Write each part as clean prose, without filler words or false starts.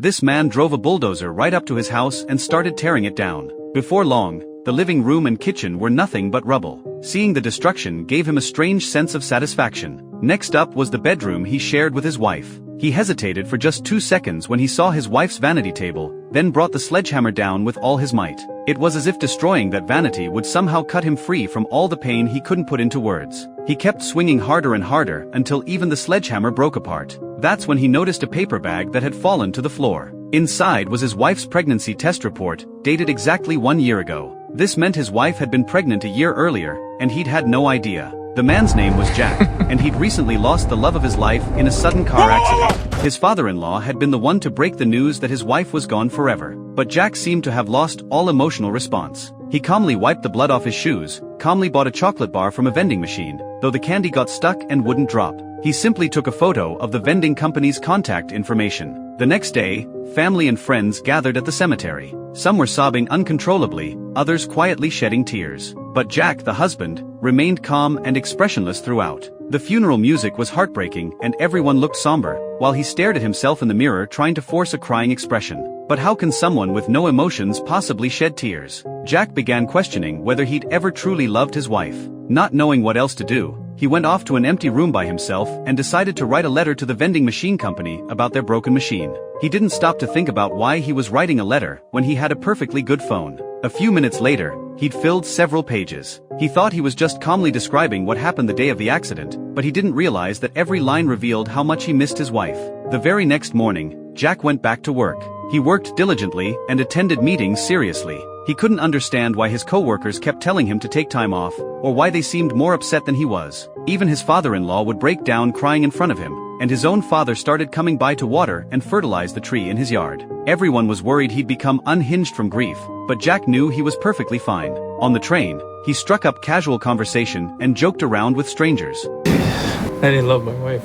This man drove a bulldozer right up to his house and started tearing it down. Before long, the living room and kitchen were nothing but rubble. Seeing the destruction gave him a strange sense of satisfaction. Next up was the bedroom he shared with his wife. He hesitated for just 2 seconds when he saw his wife's vanity table, then brought the sledgehammer down with all his might. It was as if destroying that vanity would somehow cut him free from all the pain he couldn't put into words. He kept swinging harder and harder until even the sledgehammer broke apart. That's when he noticed a paper bag that had fallen to the floor. Inside was his wife's pregnancy test report, dated exactly 1 year ago. This meant his wife had been pregnant a year earlier, and he'd had no idea. The man's name was Jack, and he'd recently lost the love of his life in a sudden car accident. His father-in-law had been the one to break the news that his wife was gone forever, but Jack seemed to have lost all emotional response. He calmly wiped the blood off his shoes, calmly bought a chocolate bar from a vending machine, though the candy got stuck and wouldn't drop. He simply took a photo of the vending company's contact information. The next day, family and friends gathered at the cemetery. Some were sobbing uncontrollably, others quietly shedding tears. But Jack, the husband, remained calm and expressionless throughout. The funeral music was heartbreaking and everyone looked somber, while he stared at himself in the mirror trying to force a crying expression. But how can someone with no emotions possibly shed tears? Jack began questioning whether he'd ever truly loved his wife. Not knowing what else to do, he went off to an empty room by himself and decided to write a letter to the vending machine company about their broken machine. He didn't stop to think about why he was writing a letter when he had a perfectly good phone. A few minutes later, he'd filled several pages. He thought he was just calmly describing what happened the day of the accident, but he didn't realize that every line revealed how much he missed his wife. The very next morning, Jack went back to work. He worked diligently and attended meetings seriously. He couldn't understand why his co-workers kept telling him to take time off, or why they seemed more upset than he was. Even his father-in-law would break down crying in front of him, and his own father started coming by to water and fertilize the tree in his yard. Everyone was worried he'd become unhinged from grief, but Jack knew he was perfectly fine. On the train, he struck up casual conversation and joked around with strangers. I didn't love my wife.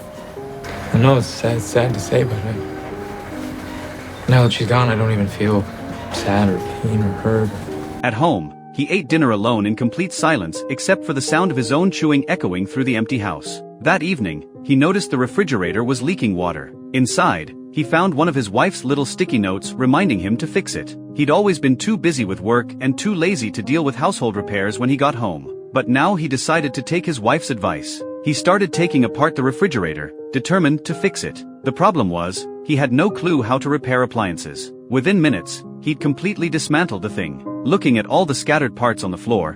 I know it's sad to say, but now that she's gone, I don't even feel sad or pain or hurt. At home, he ate dinner alone in complete silence except for the sound of his own chewing echoing through the empty house. That evening, he noticed the refrigerator was leaking water. Inside, he found one of his wife's little sticky notes reminding him to fix it. He'd always been too busy with work and too lazy to deal with household repairs when he got home. But now he decided to take his wife's advice. He started taking apart the refrigerator, determined to fix it. The problem was, he had no clue how to repair appliances. Within minutes, he'd completely dismantled the thing. Looking at all the scattered parts on the floor,